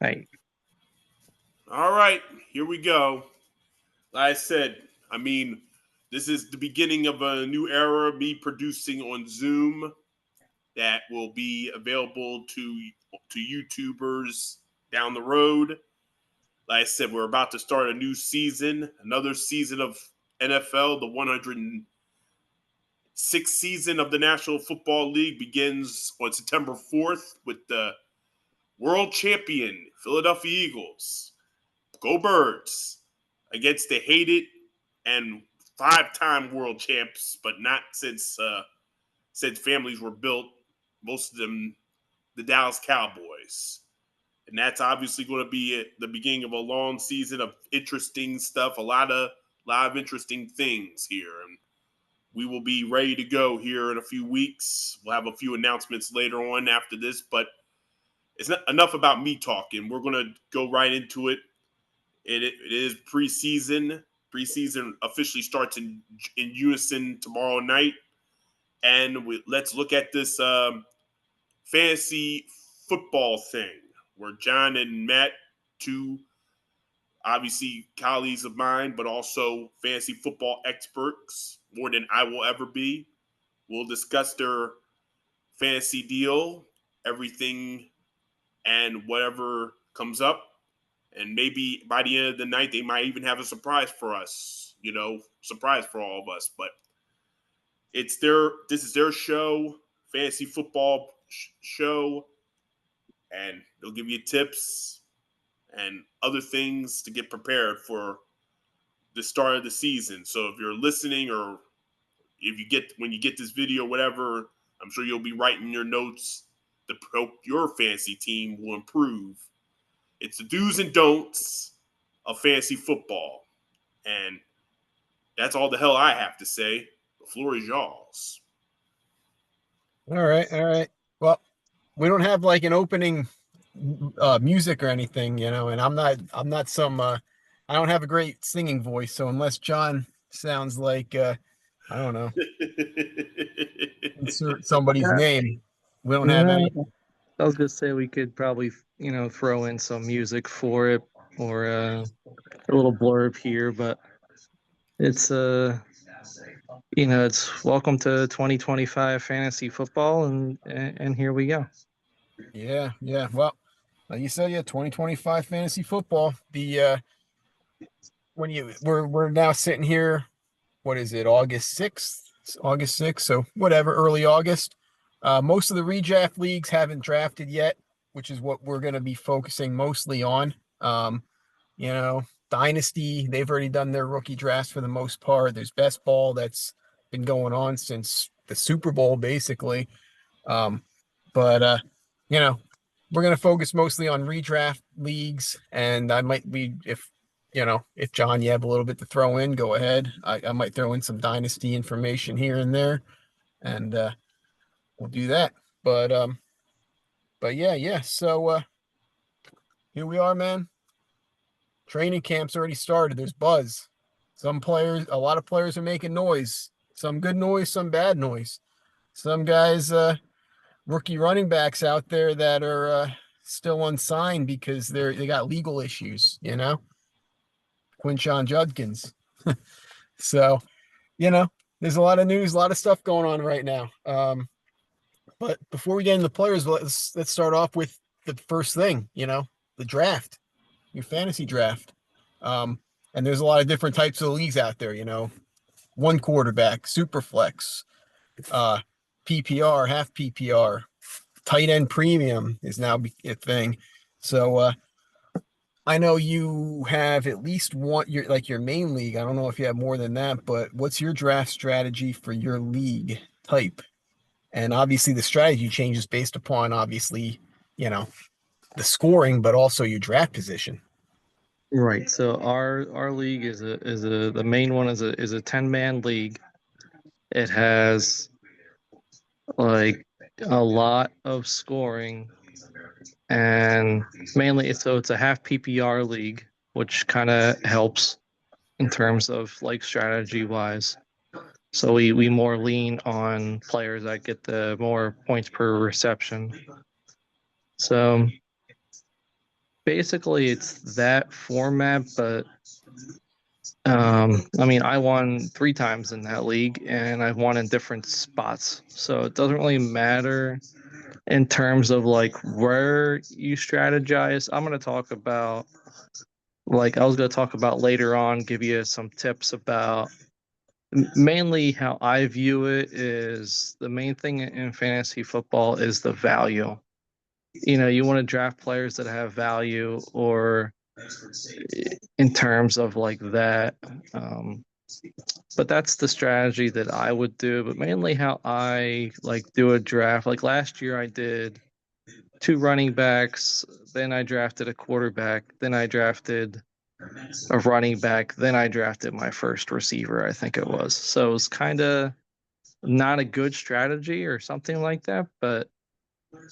Hey, All right, here we go. Like I said, I mean, this is the beginning of a new era of me producing on Zoom that will be available to YouTubers down the road. Like I said, we're about to start a new season, another season of NFL. The 106th season of the National Football League begins on September 4th with the world champion Philadelphia Eagles. Go Birds against the hated and five-time world champs, but not since families were built. Most of them, the Dallas Cowboys, and that's obviously going to be the beginning of a long season of interesting stuff. A lot of interesting things here, and we will be ready to go here in a few weeks. We'll have a few announcements later on after this, but it's not enough about me talking. We're going to go right into it. It is preseason. Preseason officially starts in unison tomorrow night, and let's look at this fantasy football thing where John and Matt, two obviously colleagues of mine, but also fantasy football experts more than I will ever be, will discuss their fantasy deal, everything, and whatever comes up. And maybe by the end of the night, they might even have a surprise for us. Surprise for all of us. But this is their show, fantasy football show, and they'll give you tips and other things to get prepared for the start of the season. So if you're listening, or if you get when you get this video, whatever, I'm sure you'll be writing your notes to help your fantasy team will improve. It's the do's and don'ts of fantasy football. And that's all the hell I have to say. The floor is y'all's. All right, all right. Well, we don't have like an opening music or anything, and I'm not some I don't have a great singing voice, so unless John sounds like I don't know, insert somebody's yeah, name, we don't have any. no, I was gonna say we could probably, throw in some music for it or a little blurb here, but it's it's welcome to 2025 fantasy football, and here we go. Yeah, yeah. Well, like you said, yeah, 2025 fantasy football. The when you we're now sitting here, what is it, August 6th? August 6th, so whatever, early August. Most of the redraft leagues haven't drafted yet, which is what we're going to be focusing mostly on. You know, Dynasty, they've already done their rookie drafts for the most part. There's best ball that's been going on since the Super Bowl, basically. But you know, we're gonna focus mostly on redraft leagues, and I might be if John, you have a little bit to throw in, go ahead. I might throw in some dynasty information here and there, and we'll do that. But yeah, yeah. So here we are, man. Training camp's already started. There's buzz. A lot of players are making noise. Some good noise, some bad noise. Some guys, rookie running backs out there that are still unsigned because they got legal issues. Quinshon Judkins. So, there's a lot of news, a lot of stuff going on right now. But before we get into the players, let's start off with the first thing, the draft, your fantasy draft. And there's a lot of different types of leagues out there, one quarterback, super flex, PPR, half PPR, tight end premium is now a thing. So I know you have at least one, your main league. I don't know if you have more than that, but what's your draft strategy for your league type? And obviously the strategy changes based upon obviously, the scoring, but also your draft position. Right. So our league is the main one is a 10-man league. It has like a lot of scoring, and mainly it's a half PPR league, which kind of helps in terms of like strategy wise. So we more lean on players that get the more points per reception. So basically it's that format, but I mean, I won 3 times in that league, and I've won in different spots, so it doesn't really matter in terms of like where you strategize. I'm going to talk about, like, I was going to talk about later on, give you some tips about mainly how I view it is the main thing in fantasy football is the value. You know, you want to draft players that have value, or in terms of like that. But that's the strategy that I would do. But mainly how I like do a draft. Like last year, I did 2 running backs, then I drafted a quarterback, then I drafted a running back, then I drafted my first receiver, I think it was. So it was kind of not a good strategy or something like that. But,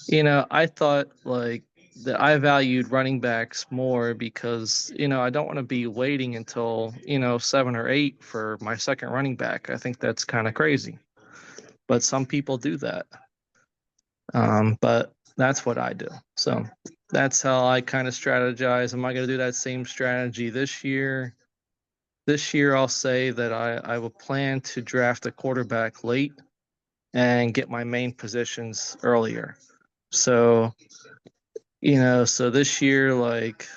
I thought like that I valued running backs more because, I don't want to be waiting until, 7 or 8 for my second running back. I think that's kind of crazy. But some people do that. But that's what I do. So that's how I kind of strategize. Am I going to do that same strategy this year? This year, I'll say that I will plan to draft a quarterback late and get my main positions earlier. So, so this year, like,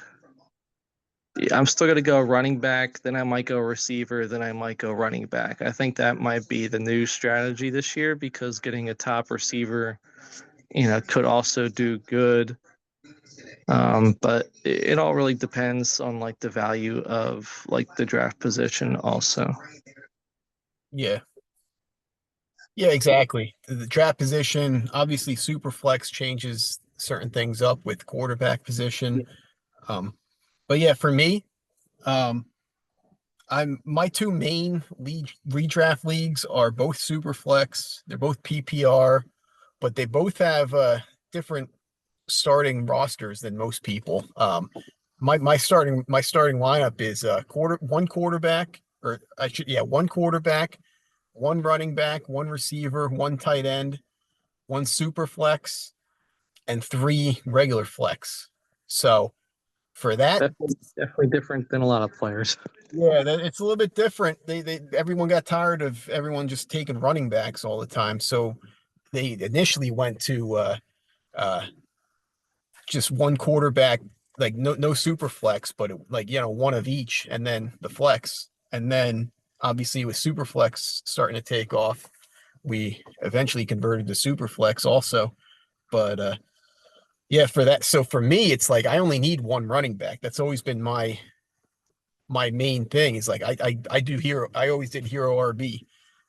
I'm still going to go running back, then I might go receiver, then I might go running back. I think that might be the new strategy this year because getting a top receiver, could also do good. But it all really depends on like the value of like the draft position also. Yeah. Yeah, exactly. The draft position, obviously, super flex changes certain things up with quarterback position. But yeah, for me, um, I'm my two main league redraft leagues are both super flex. They're both PPR, but they both have different starting rosters than most people. My starting lineup is one quarterback, or I should one quarterback, one running back, one receiver, one tight end, one super flex, and 3 regular flex. So for that, Definitely different than a lot of players. yeah, it's a little bit different. They everyone got tired of everyone just taking running backs all the time. So they initially went to uh just one quarterback, like no super flex, but like one of each, and then the flex, and then obviously with super flex starting to take off, we eventually converted to super flex also. But yeah, for that, so for me, it's like I only need one running back. That's always been my main thing. Is like I do hero. I always did hero RB,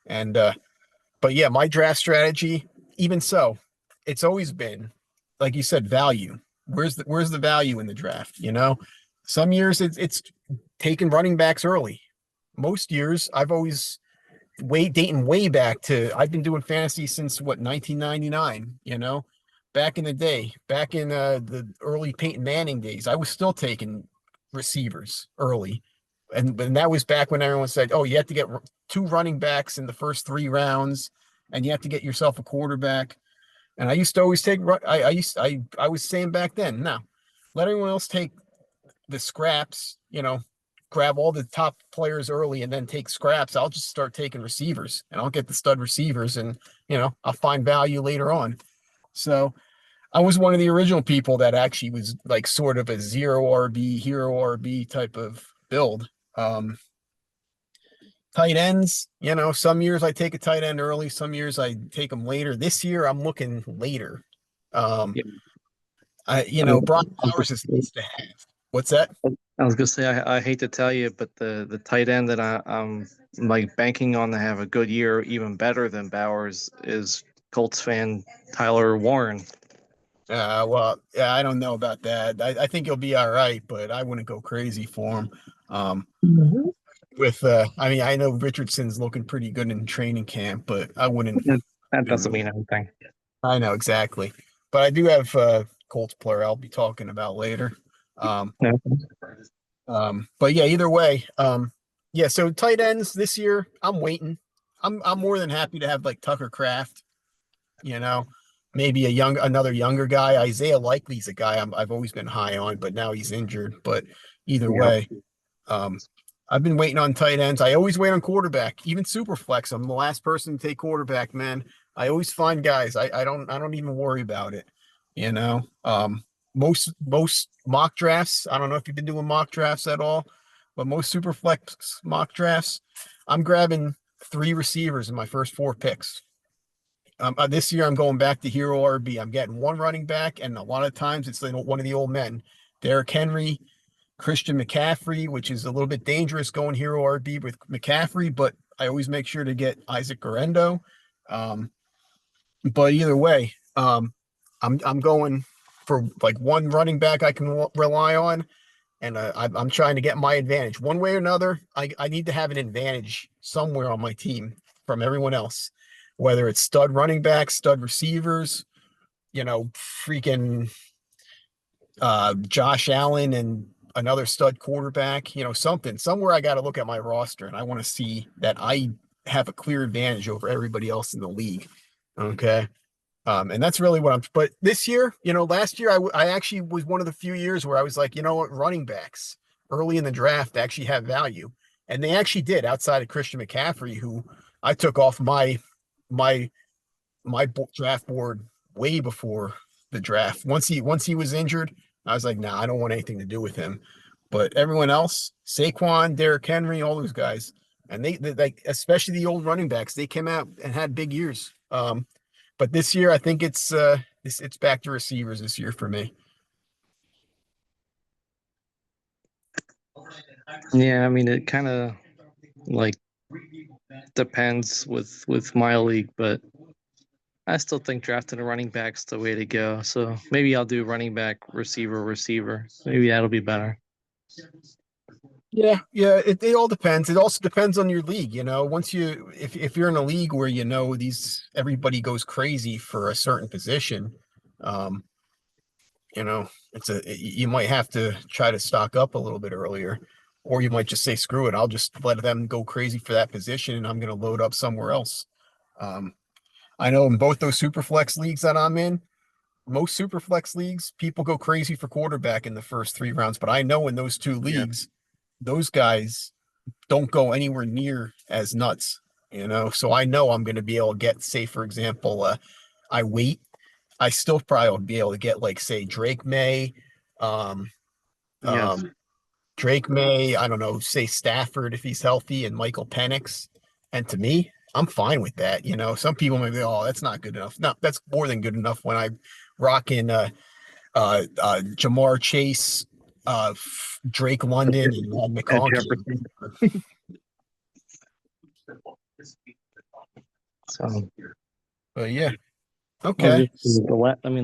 and but yeah, my draft strategy, even so, it's always been, like you said, value. Where's the value in the draft? Some years it's taking running backs early. Most years I've always dating way back to I've been doing fantasy since what 1999. Back in the day, back in the early Peyton Manning days, I was still taking receivers early, and that was back when everyone said, "Oh, you have to get 2 running backs in the first 3 rounds, and you have to get yourself a quarterback." And I used to always take. I was saying back then, no, let everyone else take the scraps. Grab all the top players early and then take scraps. I'll just start taking receivers, and I'll get the stud receivers, and I'll find value later on. So I was one of the original people that actually was like sort of a zero RB, hero RB type of build. Tight ends, some years I take a tight end early, some years I take them later. This year I'm looking later. Yeah. Brock Bowers is nice to have. What's that? I was gonna say I hate to tell you, but the tight end that I'm like banking on to have a good year, even better than Bowers, is Colts fan Tyler Warren. Well, yeah, I don't know about that. I think he'll be all right, but I wouldn't go crazy for him. I mean, I know Richardson's looking pretty good in training camp, but I wouldn't. That doesn't mean anything. I know exactly, but I do have Colts player I'll be talking about later. Yeah. But yeah, either way, yeah. So tight ends this year, I'm waiting. I'm more than happy to have like Tucker Kraft, maybe another younger guy. Isaiah Likely's a guy I've always been high on, but now he's injured. But either Yeah. way, um, I've been waiting on tight ends. I always wait on quarterback, even super flex. I'm the last person to take quarterback, man. I always find guys. I don't even worry about it. You know, most mock drafts. I don't know if you've been doing mock drafts at all, but most super flex mock drafts, I'm grabbing 3 receivers in my first 4 picks. This year I'm going back to hero RB. I'm getting 1 running back, and a lot of times it's one of the old men, Derrick Henry, Christian McCaffrey, which is a little bit dangerous going hero RB with McCaffrey, but I always make sure to get Isaac Garendo. Um, but either way, I'm going for like 1 running back I can rely on, and I'm trying to get my advantage one way or another. I need to have an advantage somewhere on my team from everyone else, whether it's stud running backs, stud receivers, freaking Josh Allen and another stud quarterback, somewhere I got to look at my roster and I want to see that I have a clear advantage over everybody else in the league. Okay. And that's really but this year, last year, I actually was one of the few years where I was like, you know what, running backs early in the draft actually have value. And they actually did, outside of Christian McCaffrey, who I took off my draft board way before the draft. Once he was injured, I was like, nah, I don't want anything to do with him. But everyone else, Saquon, Derrick Henry, all those guys, and they like, especially the old running backs, they came out and had big years. But this year, I think it's back to receivers this year for me. Yeah, I mean, it kind of like depends with my league, but I still think drafting a running back's the way to go. So maybe I'll do running back, receiver, receiver. Maybe that'll be better. Yeah, it all depends. It also depends on your league, Once if you're in a league where everybody goes crazy for a certain position, um, you might have to try to stock up a little bit earlier, or you might just say, screw it, I'll just let them go crazy for that position and I'm going to load up somewhere else. I know in both those super flex leagues that I'm in, most super flex leagues, people go crazy for quarterback in the first 3 rounds, but I know in those 2 leagues, those guys don't go anywhere near as nuts, So I know I'm going to be able to get, say, for example, I still probably will be able to get, like, say, Drake May, um, Yes. I don't know, say Stafford if he's healthy, and Michael Penix. And to me, I'm fine with that. Some people may be, oh, that's not good enough. No, that's more than good enough when I rock in Jamar Chase, Drake London, and McConkey. So, But yeah, okay. the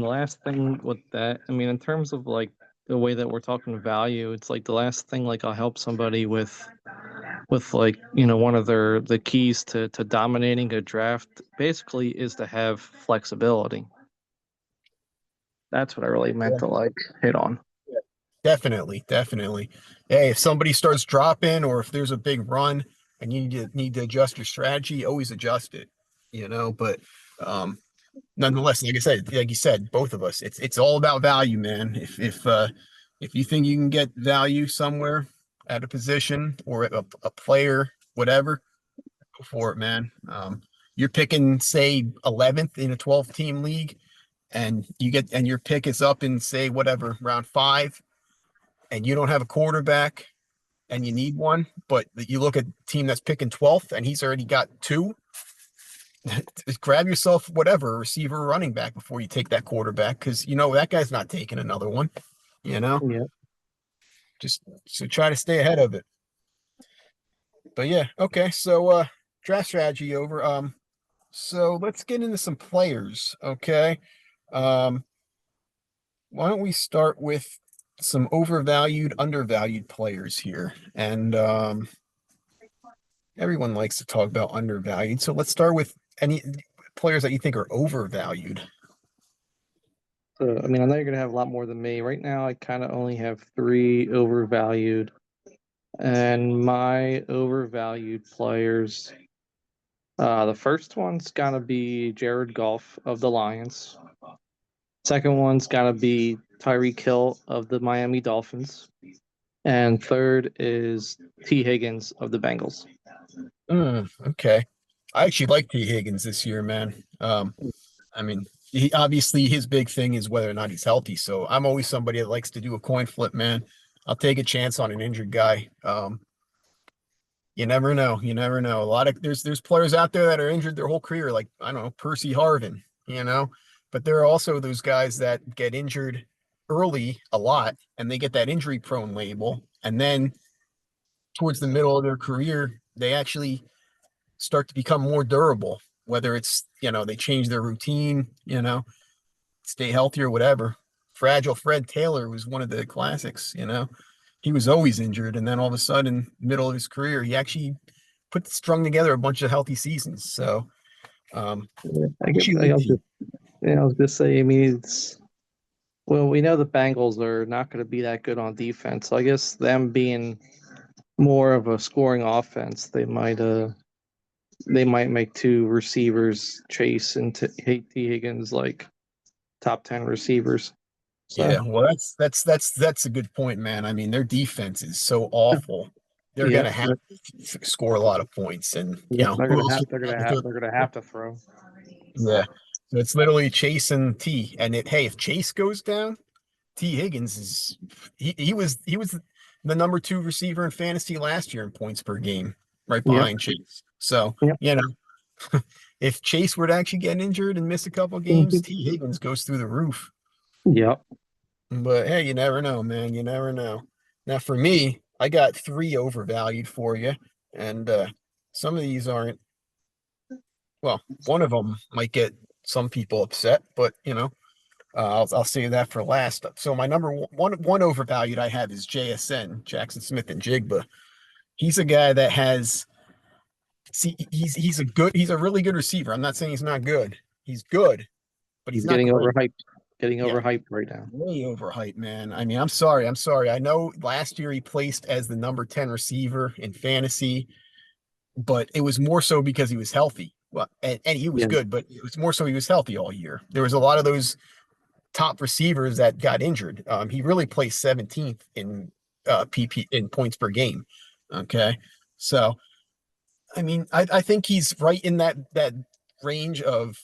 last thing with that, I mean, in terms of like the way that we're talking value, it's like the last thing, like I'll help somebody with like, one of the keys to dominating a draft basically is to have flexibility. That's what I really meant to like hit on. Definitely. Hey, if somebody starts dropping or if there's a big run and you need to adjust your strategy, always adjust it, but nonetheless, like you said, both of us, it's all about value, man. If you think you can get value somewhere at a position or a player, whatever, go for it, man. You're picking, say, 11th in a 12-team league, and your pick is up in, say, whatever, round 5, and you don't have a quarterback and you need one, but you look at the team that's picking 12th and he's already got 2. Grab yourself whatever, a receiver or running back, before you take that quarterback, because that guy's not taking another one. Yeah. Just so try to stay ahead of it. But yeah, okay. So draft strategy over. So let's get into some players. Okay. Why don't we start with some overvalued, undervalued players here? And everyone likes to talk about undervalued. So let's start with any players that you think are overvalued. So, I mean, I know you're going to have a lot more than me. Right now, I kind of only have 3 overvalued. And my overvalued players The first one's gotta be Jared Goff of the Lions. Second one's gotta be Tyreek Hill of the Miami Dolphins. And third is T. Higgins of the Bengals. Okay. I actually like T. Higgins this year, man. I mean, he obviously his big thing is whether or not he's healthy. So I'm always somebody that likes to do a coin flip, man. I'll take a chance on an injured guy. You never know. You never know. A lot of there's players out there that are injured their whole career, like I don't know, Percy Harvin, but there are also those guys that get injured early a lot and they get that injury prone label. And then towards the middle of their career, they actually start to become more durable, whether it's, they change their routine, stay healthy or whatever. Fragile Fred Taylor was one of the classics. He was always injured, and then all of a sudden, middle of his career, he actually strung together a bunch of healthy seasons. So, I was just say, I mean, well, we know the Bengals are not going to be that good on defense. So I guess them being more of a scoring offense, they might make two receivers, Chase and T. Higgins, like top 10 receivers. So, yeah, well, that's a good point, man. I mean, their defense is so awful. They're yeah, gonna have to score a lot of points, and they're who gonna else have would they're gonna have have to- they're gonna have to throw. Yeah, so it's literally Chase and T. And hey, if Chase goes down, T. Higgins is he was the number 2 receiver in fantasy last year in points per game, right Yep. behind Chase. So Yep. if Chase were to actually get injured and miss a couple games, T. Higgins goes through the roof. Yep. But hey, you never know, man. You never know. Now, for me, I got 3 overvalued for you, and some of these aren't. Well, one of them might get some people upset, but I'll save that for last. So my number one overvalued I have is JSN, Jackson Smith and Jigba. He's a guy that has. See, he's a really good receiver. I'm not saying he's not good. He's good, but he's not Getting great. overhyped. Getting Yeah. overhyped right now. Way overhyped, man. I mean, I'm sorry. I know last year he placed as the number 10 receiver in fantasy, but it was more so because he was healthy. Well, and he was Yeah. good, but it was more so he was healthy all year. There was a lot of those top receivers that got injured. He really placed 17th in PP in points per game. Okay. So I mean, I think he's right in that range of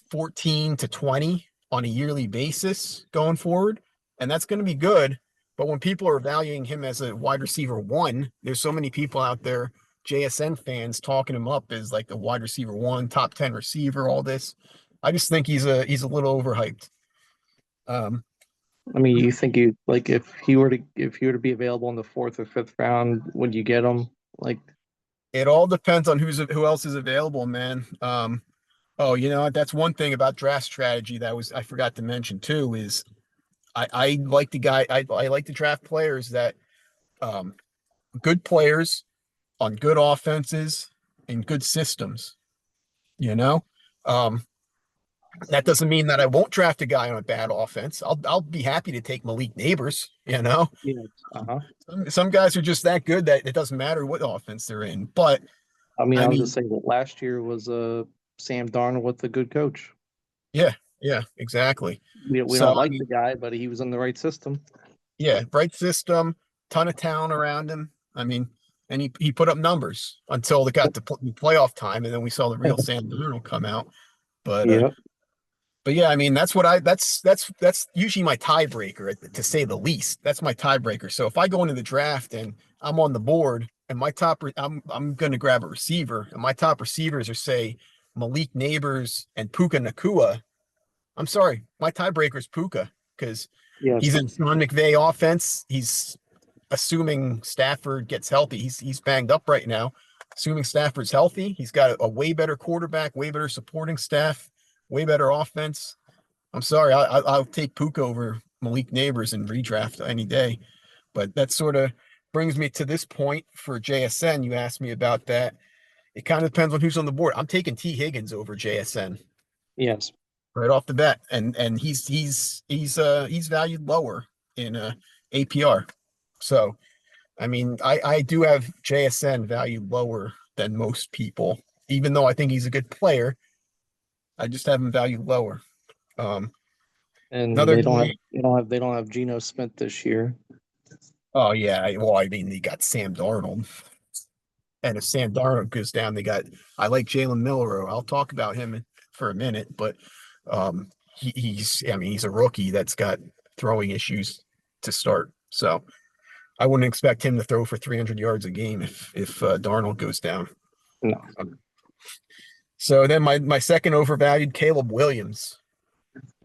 14 to 20 on a yearly basis going forward, and that's going to be good. But when people are valuing him as a wide receiver 1, there's so many people out there, JSN fans, talking him up as like the wide receiver 1, top 10 receiver, all this. I just think he's a little overhyped. I mean, you think you like if he were to be available in the 4th or 5th round, would you get him? Like, It all depends on who else is available, man. Oh, that's one thing about draft strategy that I forgot to mention too is I like I like to draft players that good players on good offenses and good systems. You know, um, that doesn't mean that I won't draft a guy on a bad offense. I'll be happy to take Malik Neighbors. yeah, Some guys are just that good that it doesn't matter what offense they're in. But I mean, I was just saying that last year was Sam Darnold with a good coach. yeah, exactly. We don't like the guy, but he was in the right system. Yeah, right system, ton of talent around him. I mean, and he put up numbers until they got to playoff time, and then we saw the real Sam Darnold come out. But yeah, I mean that's usually my tiebreaker, to say the least. That's my tiebreaker. So if I go into the draft and I'm on the board and I'm going to grab a receiver, and my top receivers are say Malik Neighbors and Puka Nacua. I'm sorry, my tiebreaker is Puka because he's in Sean McVay offense. He's assuming Stafford gets healthy. He's banged up right now. Assuming Stafford's healthy, he's got a way better quarterback, way better supporting staff, way better offense. I'm sorry, I'll take Puka over Malik Neighbors in redraft any day. But that sort of brings me to this point for JSN. You asked me about that. It kind of depends on who's on the board. I'm taking T. Higgins over JSN. Yes. Right off the bat, and he's valued lower in APR. So, I mean, I do have JSN valued lower than most people even though I think he's a good player, I just have him valued lower. Um, And another they don't have Geno Smith this year. Oh yeah, well, I mean, they got Sam Darnold, and if Sam Darnold goes down, they got. I like Jalen Milroe. I'll talk about him for a minute, but I mean, he's a rookie that's got throwing issues to start, so I wouldn't expect him to throw for 300 yards a game if Darnold goes down. No. So then my second overvalued, Caleb Williams,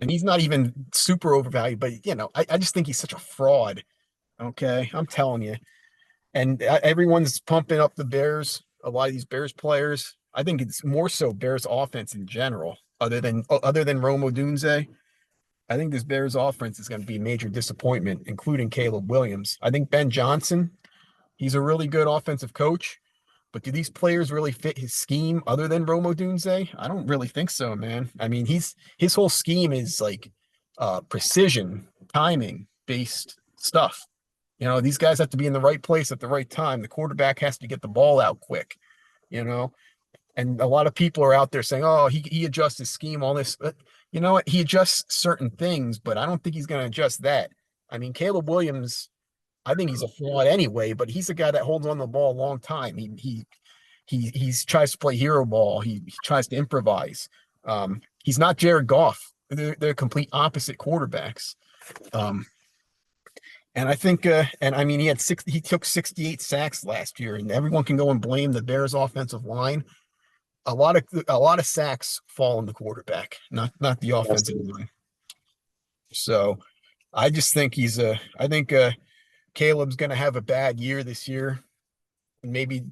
and he's not even super overvalued, but I just think he's such a fraud. Okay, I'm telling you. And everyone's pumping up the Bears. A lot of these Bears players. I think it's more so Bears offense in general, other than Rome Odunze. I think this Bears offense is going to be a major disappointment, including Caleb Williams. I think Ben Johnson, he's a really good offensive coach, but do these players really fit his scheme other than Rome Odunze? I don't really think so, man. I mean, his whole scheme is like precision, timing based stuff. These guys have to be in the right place at the right time. The quarterback has to get the ball out quick, you know. And a lot of people are out there saying, "Oh, he adjusts his scheme, all this." But you know what? He adjusts certain things, but I don't think he's going to adjust that. I mean, Caleb Williams, I think he's a fraud anyway, but he's a guy that holds on the ball a long time. He tries to play hero ball. He tries to improvise. He's not Jared Goff. They're complete opposite quarterbacks. And I think, and I mean, he took 68 sacks last year, and everyone can go and blame the Bears offensive line. A lot of sacks fall on the quarterback, not the offensive line. So I just think I think Caleb's going to have a bad year this year. Maybe,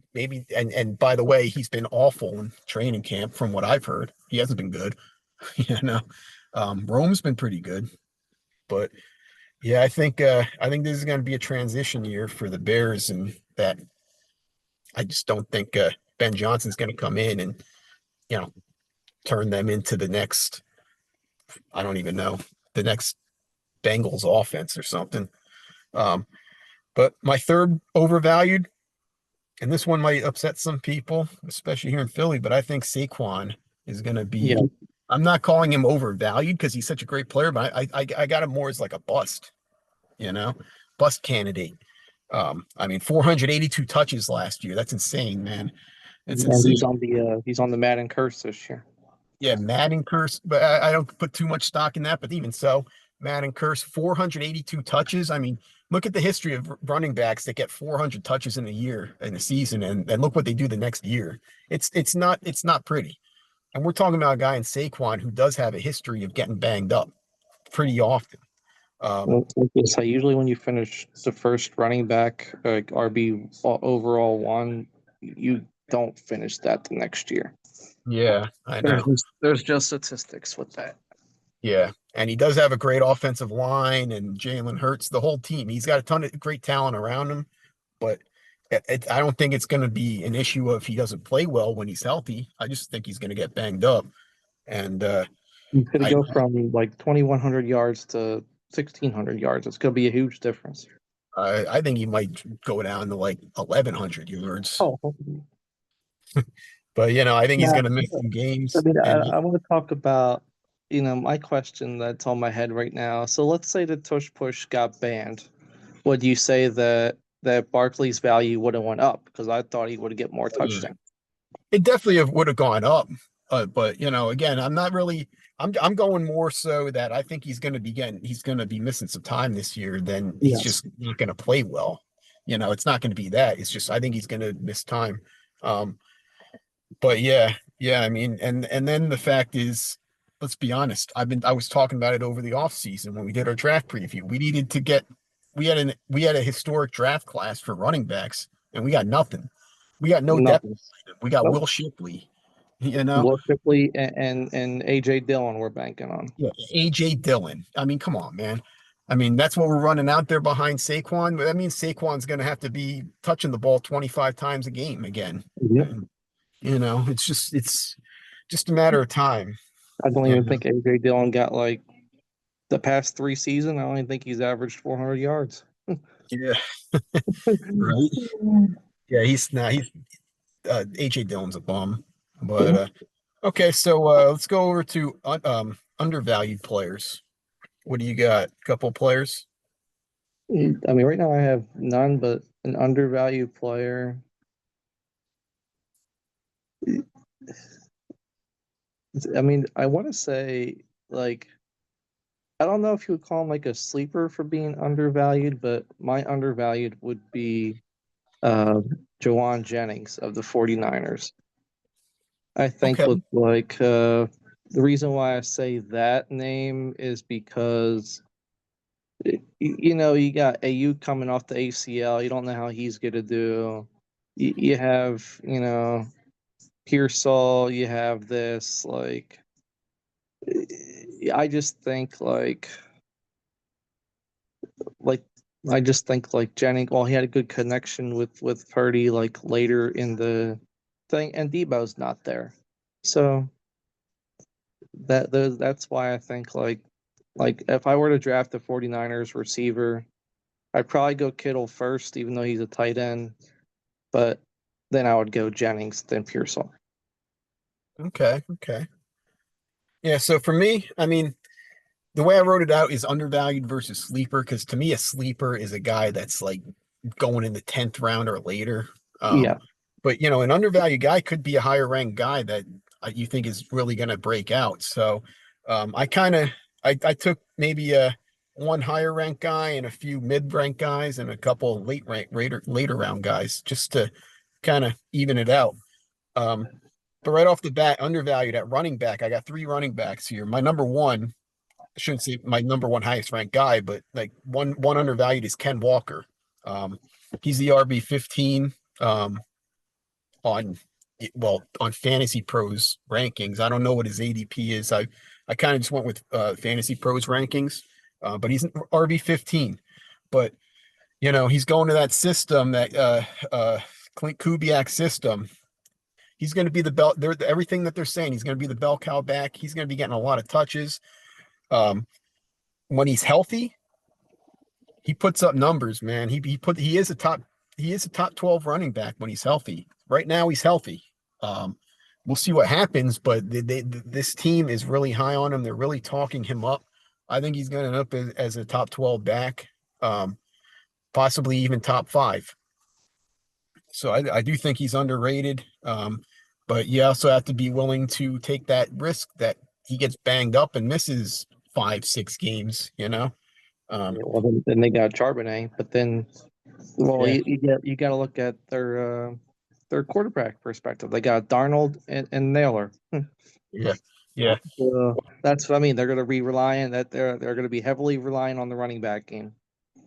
and by the way, he's been awful in training camp from what I've heard. He hasn't been good. Rome's been pretty good, but yeah, I think this is going to be a transition year for the Bears, and that I just don't think Ben Johnson's going to come in and turn them into the next, I don't even know, the next Bengals offense or something. But my third overvalued, and this one might upset some people, especially here in Philly, but I think Saquon is going to be. Yeah. I'm not calling him overvalued because he's such a great player, but I got him more as like a bust, bust candidate. I mean, 482 touches last year. That's insane, man. It's insane. He's on the Madden curse this year. Yeah, Madden curse, but I don't put too much stock in that. But even so, Madden curse, 482 touches. I mean, look at the history of running backs that get 400 touches in a season, and look what they do the next year. It's not pretty. And we're talking about a guy in Saquon who does have a history of getting banged up pretty often. So usually when you finish the first running back, like RB overall one, you don't finish that the next year. Yeah, I know. There's just statistics with that. Yeah, and he does have a great offensive line, and Jalen Hurts, the whole team. He's got a ton of great talent around him, but I don't think it's going to be an issue if he doesn't play well when he's healthy. I just think he's going to get banged up. And he's going to go from like 2,100 yards to 1,600 yards. It's going to be a huge difference. I think he might go down to like 1,100 yards. Oh. But, I think he's going to miss some games. I mean, I want to talk about, my question that's on my head right now. So let's say the tush push got banned. Would you say that Barkley's value would have went up? Because I thought he would get more touchdowns. It definitely would have gone up. But, again, I'm not really – I'm going more so that I think he's going to be missing some time this year. Then he's just not going to play well. It's not going to be that. It's just I think he's going to miss time. But yeah, I mean, and then the fact is, let's be honest. I was talking about it over the offseason when we did our draft preview. We had a historic draft class for running backs, and we got nothing. We got no depth. We got Will Shipley. Will Shipley and AJ Dillon we're banking on. Yeah, AJ Dillon. I mean, come on, man. I mean, that's what we're running out there behind Saquon. But that means Saquon's going to have to be touching the ball 25 times a game again. Yeah. And, it's just a matter of time. I don't even think AJ Dillon got like the past 3 seasons. I don't even think he's averaged 400 yards. Yeah. Right. Yeah, he's AJ Dillon's a bum. But okay, so let's go over to undervalued players. What do you got? Couple players? I mean, right now I have none, but an undervalued player. I mean, I want to say like I don't know if you would call him like a sleeper for being undervalued, but my undervalued would be uh Jawan Jennings of the 49ers. I think Okay. look like the reason why I say that name is because you know you got AU coming off the ACL. You don't know how he's gonna do. You have Pearsall. You have this like. I just think like I just think like Jennings. Well, he had a good connection with Purdy like later in the thing, and Debo's not there, so that's why I think like if I were to draft the 49ers receiver, I'd probably go Kittle first, even though he's a tight end, but then I would go Jennings, then Pearsall. Okay. Okay. Yeah. So for me, I mean, the way I wrote it out is undervalued versus sleeper, because to me, a sleeper is a guy that's like going in the 10th round or later. Yeah, But an undervalued guy could be a higher ranked guy that you think is really going to break out. So I kind of I took maybe a one higher ranked guy and a few mid ranked guys and a couple later round guys just to kind of even it out. Um, but right off the bat, undervalued at running back, I got three running backs here. My number one, I shouldn't say my number one highest ranked guy, but like one undervalued is Ken Walker. Um, he's the RB 15 on on Fantasy Pros rankings. I don't know what his ADP is. I kind of just went with Fantasy Pros rankings, but he's an RB 15. But he's going to that system that Clint Kubiak system. He's going to be the bell. They're everything that they're saying. He's going to be the bell cow back. He's going to be getting a lot of touches. When he's healthy, he puts up numbers, man. He is a top 12 running back when he's healthy. Right now he's healthy. Um, we'll see what happens, but this team is really high on him. They're really talking him up. I think he's going to end up as a top 12 back, possibly even top 5. So I do think he's underrated. But you also have to be willing to take that risk that he gets banged up and misses 5, 6 games. well then they got Charbonnet, but then well Yeah, you got to look at their quarterback perspective. They got Darnold and Naylor. yeah, yeah, That's what I mean. They're going to be relying that they're going to be heavily relying on the running back game.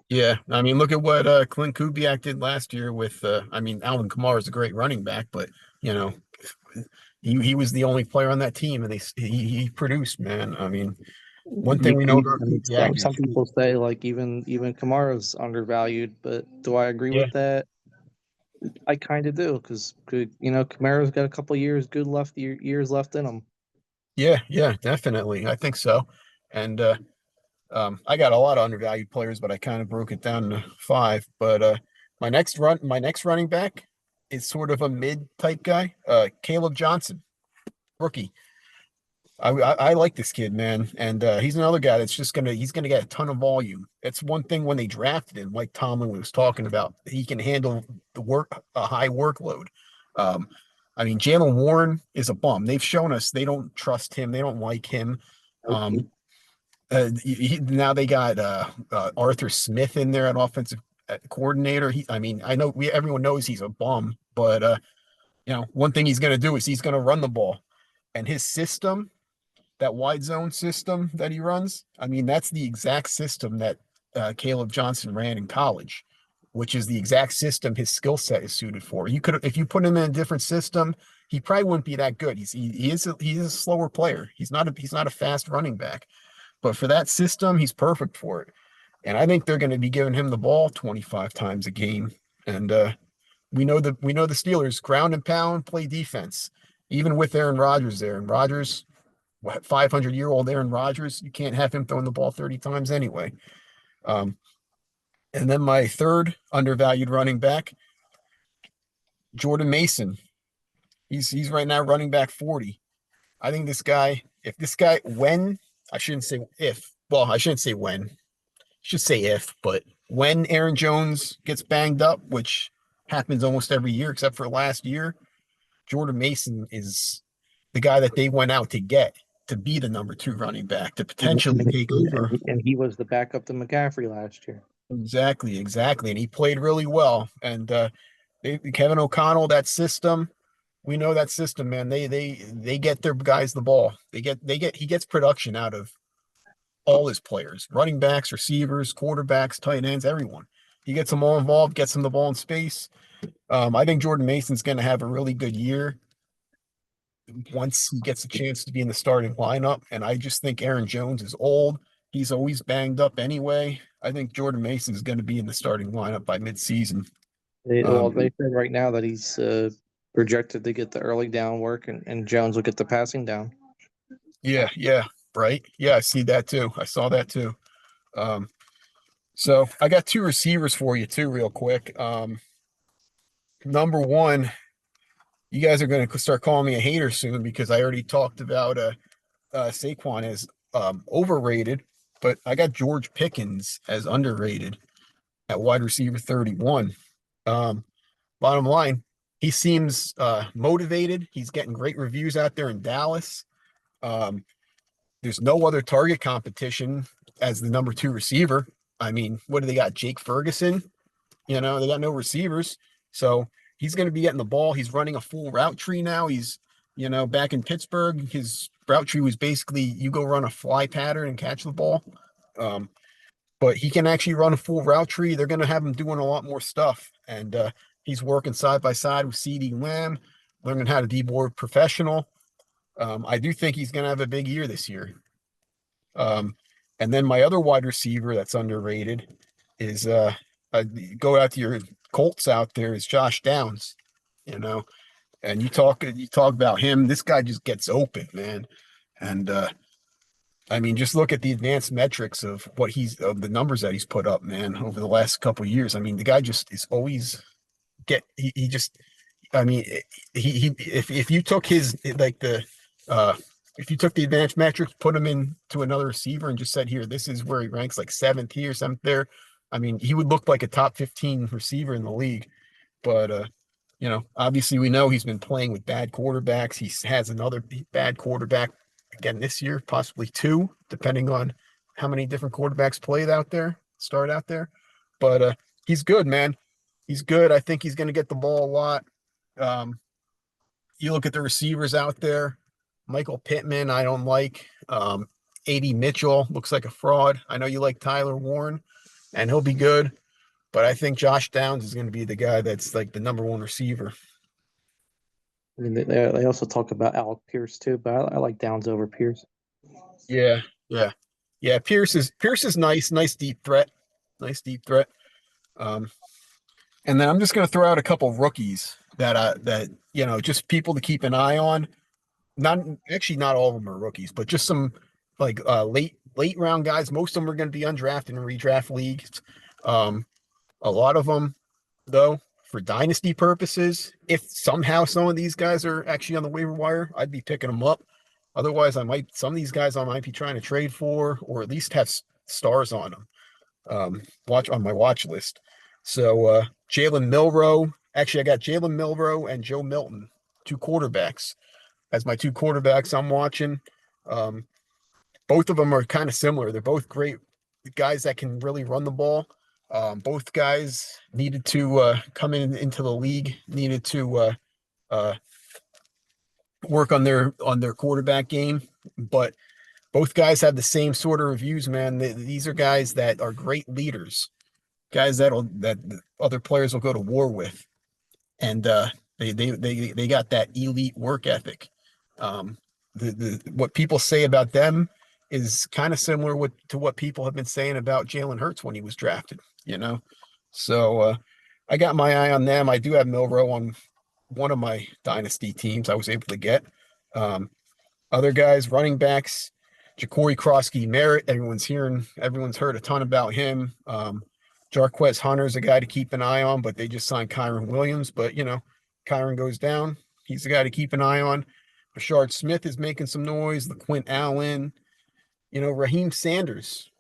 yeah. I mean, look at what Clint Kubiak did last year with. I mean, Alvin Kamara is a great running back, but you know, he was the only player on that team, and he produced, man. I mean, one thing we know about I mean, Kubiak some is, people say like even Kamara's undervalued, but do I agree yeah, with that? I kind of do because Kamara's got a couple years good years left in him. yeah, yeah, definitely. I think so. And I got a lot of undervalued players, but I kind of broke it down to 5. But my next running back is sort of a mid type guy. Caleb Johnson, rookie. I like this kid, man, and he's another guy that's he's gonna get a ton of volume. It's one thing when they drafted him, like Tomlin was talking about, he can handle a high workload. Um, I mean, Jalen Warren is a bum. They've shown us they don't trust him, they don't like him. Um, Now they got Arthur Smith in there at offensive coordinator. I mean, I know everyone knows he's a bum, but one thing he's gonna do is he's gonna run the ball, and his system, that wide zone system that he runs, I mean, that's the exact system that Caleb Johnson ran in college, which is the exact system his skill set is suited for. If you put him in a different system, he probably wouldn't be that good. He is a slower player. He's not a fast running back, but for that system, he's perfect for it. And I think they're going to be giving him the ball 25 times a game. And we know the Steelers ground and pound, play defense, even with Aaron Rodgers there. And Rodgers, 500-year-old Aaron Rodgers, you can't have him throwing the ball 30 times anyway. Um, and then my third undervalued running back, Jordan Mason. He's right now running back 40. I think this guy, if this guy, when, I shouldn't say if, well, I shouldn't say when, I should say if, but when Aaron Jones gets banged up, which happens almost every year except for last year, Jordan Mason is the guy that they went out to get to be the number 2 running back to potentially take over. And he was the backup to McCaffrey last year. Exactly, exactly. And he played really well. And Kevin O'Connell, that system, we know that system, man. They get their guys the ball. He gets production out of all his players, running backs, receivers, quarterbacks, tight ends, everyone. He gets them all involved, gets them the ball in space. I think Jordan Mason's going to have a really good year once he gets a chance to be in the starting lineup. And I just think Aaron Jones is old. He's always banged up anyway. I think Jordan Mason is going to be in the starting lineup by midseason. They said right now that he's projected to get the early down work, and Jones will get the passing down. Yeah, right. Yeah, I see that too. I saw that too. So I got 2 receivers for you too, real quick. Number 1, you guys are going to start calling me a hater soon because I already talked about Saquon as overrated, but I got George Pickens as underrated at wide receiver 31. Bottom line, he seems motivated. He's getting great reviews out there in Dallas. There's no other target competition as the number 2 receiver. I mean, what do they got? Jake Ferguson? They got no receivers. So he's going to be getting the ball. He's running a full route tree now. He's, back in Pittsburgh, his route tree was basically you go run a fly pattern and catch the ball. But he can actually run a full route tree. They're going to have him doing a lot more stuff. And he's working side by side with CeeDee Lamb, learning how to be more professional. I do think he's going to have a big year this year. And then my other wide receiver that's underrated is go out to your Colts out there is Josh Downs, and you talk about him. This guy just gets open, man. And I mean, just look at the advanced metrics of of the numbers that he's put up, man, over the last couple of years. I mean, the guy just is always I mean, if you took if you took the advanced metrics, put him into another receiver and just said, here, this is where he ranks like 7th here, 7th there. I mean, he would look like a top 15 receiver in the league. But, obviously we know he's been playing with bad quarterbacks. He has another bad quarterback again this year, possibly 2, depending on how many different quarterbacks start out there. But he's good, man. He's good. I think he's going to get the ball a lot. You look at the receivers out there. Michael Pittman, I don't like. A.D. Mitchell looks like a fraud. I know you like Tyler Warren, and he'll be good. But I think Josh Downs is going to be the guy that's like the number 1 receiver. I mean, they also talk about Alec Pierce too, but I like Downs over Pierce. Yeah. Pierce is nice deep threat. And then I'm just going to throw out a couple rookies that just people to keep an eye on. Not all of them are rookies, but just some like late round guys. Most of them are going to be undrafted in redraft leagues. A lot of them, though, for dynasty purposes, if somehow some of these guys are actually on the waiver wire, I'd be picking them up. Otherwise, some of these guys I might be trying to trade for, or at least have stars on them. Watch on my watch list. So Jalen Milroe. Actually, I got Jalen Milroe and Joe Milton, 2 quarterbacks, as my 2 quarterbacks I'm watching. Both of them are kind of similar. They're both great guys that can really run the ball. Both guys needed to come into the league, needed to work on their quarterback game, but both guys have the same sort of reviews, man. These are guys that are great leaders, guys that other players will go to war with, and they got that elite work ethic. What people say about them is kind of similar to what people have been saying about Jalen Hurts when he was drafted, So I got my eye on them. I do have Milroe on one of my dynasty teams I was able to get. Other guys, running backs, Ja'Cory Krosky-Merritt. Everyone's heard a ton about him. Jarquez Hunter's a guy to keep an eye on, but they just signed Kyron Williams. But, Kyron goes down, He's the guy to keep an eye on. Rashard Smith is making some noise. LaQuint Allen, Raheem Sanders.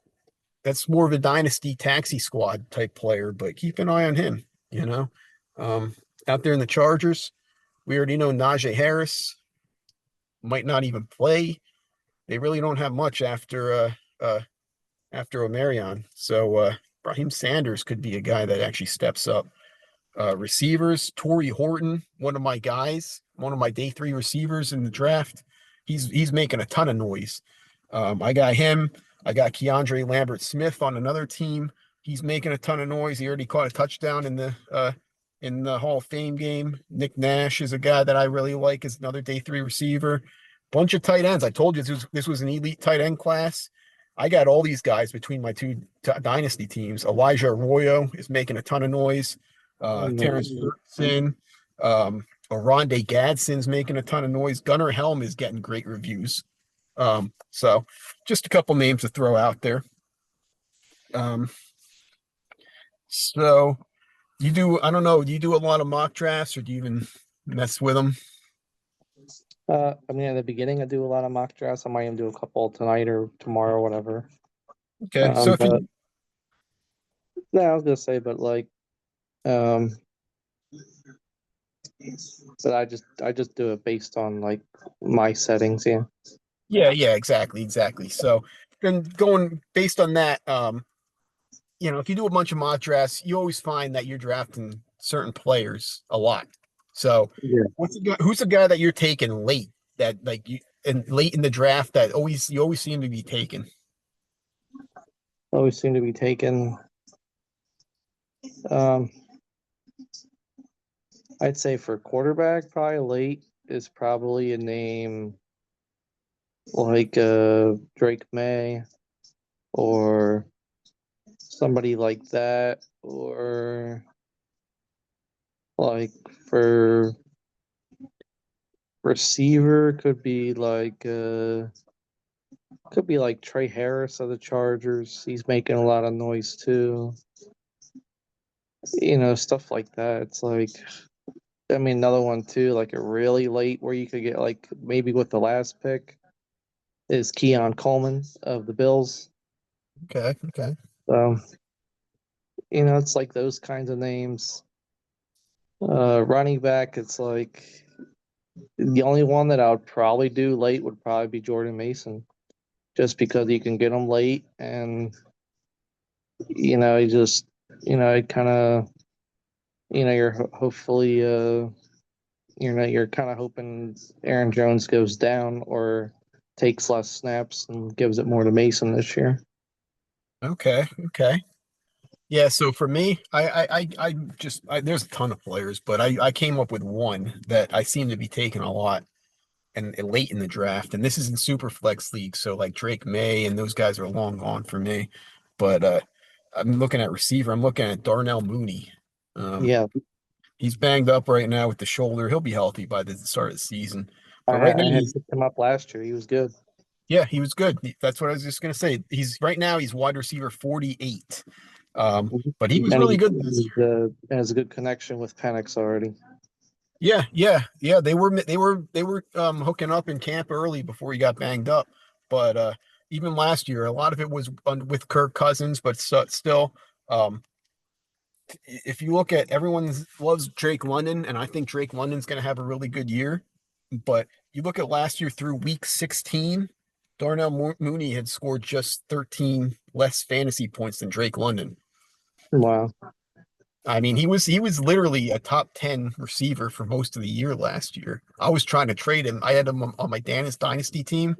That's more of a dynasty taxi squad type player, but keep an eye on him. You know, um, out there in the Chargers, we already know Najee Harris might not even play. They really don't have much after Omarion. So Raheem Sanders could be a guy that actually steps up. Receivers, Torrey Horton, one of my guys, one of my day 3 receivers in the draft. He's making a ton of noise. I got him. I got Keandre Lambert Smith on another team. He's making a ton of noise. He already caught a touchdown in the Hall of Fame game. Nick Nash is a guy that I really like as another day 3 receiver. Bunch of tight ends. I told you this was an elite tight end class. I got all these guys between my 2 dynasty teams. Elijah Arroyo is making a ton of noise. Terrence Ferguson, Oronde Gadsden's making a ton of noise. Gunnar Helm is getting great reviews. So just a couple names to throw out there. So I don't know, do you do a lot of mock drafts or do you even mess with them? I mean, at the beginning, I do a lot of mock drafts. I might even do a couple tonight or tomorrow, or whatever. Okay, so if but, no, I was gonna say, but like, but I just do it based on like my settings. Yeah. yeah, exactly. So then going based on that, if you do a bunch of mock drafts, you always find that you're drafting certain players a lot. So Yeah. who's the guy that you're taking late that like you and late in the draft that you always seem to be taking? Always seem to be taken. I'd say for quarterback, probably late is probably a name like Drake May or somebody like that, or like for receiver could be like Trey Harris of the Chargers. He's making a lot of noise too. Stuff like that. It's like, I mean, another one too, like a really late where you could get like maybe with the last pick is Keon Coleman of the Bills. Okay. It's like those kinds of names. Running back, it's like the only one that I would probably do late would probably be Jordan Mason, just because you can get him late and he just it kind of you're hopefully you're kind of hoping Aaron Jones goes down or takes less snaps and gives it more to Mason this year. Okay. Yeah, so for me, I just there's a ton of players, but I came up with one that I seem to be taking a lot and late in the draft, and this is in super flex league, so like Drake May and those guys are long gone for me. But I'm looking at receiver. I'm looking at Darnell Mooney. Yeah, He's banged up right now with the shoulder. He'll be healthy by the start of the season. But I right had, now, I had picked him up last year. He was good. yeah, he was good. That's what I was just gonna say. He's right now he's wide receiver 48. But he was And really good this year. has a good connection with Penix already. Yeah. They were hooking up in camp early before he got banged up. But even last year, a lot of it was with Kirk Cousins, but still, if you look at everyone loves Drake London, and I think Drake London's going to have a really good year. But you look at last year through week 16, Darnell Mooney had scored just 13 less fantasy points than Drake London. Wow. I mean, he was literally a top 10 receiver for most of the year last year. I was trying to trade him. I had him on my Dynasty team,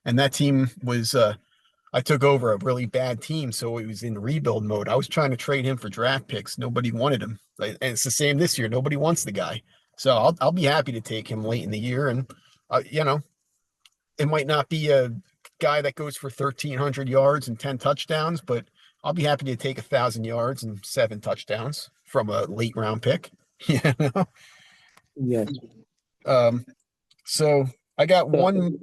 and that team was I took over a really bad team, so it was in rebuild mode. I was trying to trade him for draft picks. Nobody wanted him. And it's the same this year. Nobody wants the guy. So I'll be happy to take him late in the year, and it might not be a guy that goes for 1,300 yards and 10 touchdowns, but I'll be happy to take 1,000 yards and 7 touchdowns from a late round pick. Yes. So I got one.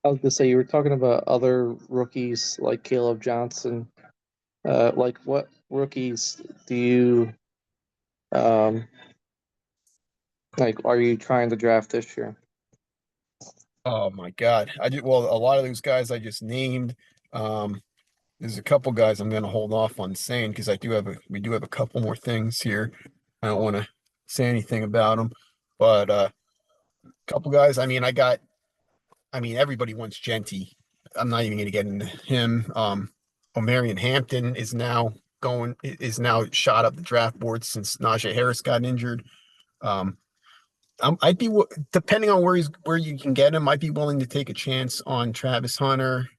I was gonna say, you were talking about other rookies like Caleb Johnson. Like what rookies do you Like, are you trying to draft this year? Oh my God. Well, a lot of those guys I just named. Um, there's a couple guys I'm gonna hold off on saying because we do have a couple more things here. I don't want to say anything about them, but a couple guys. I mean, everybody wants Genty. I'm not even gonna get into him. Omarion Hampton is now shot up the draft board since Najee Harris got injured. Um, depending on where you can get him, I'd be willing to take a chance on Travis Hunter.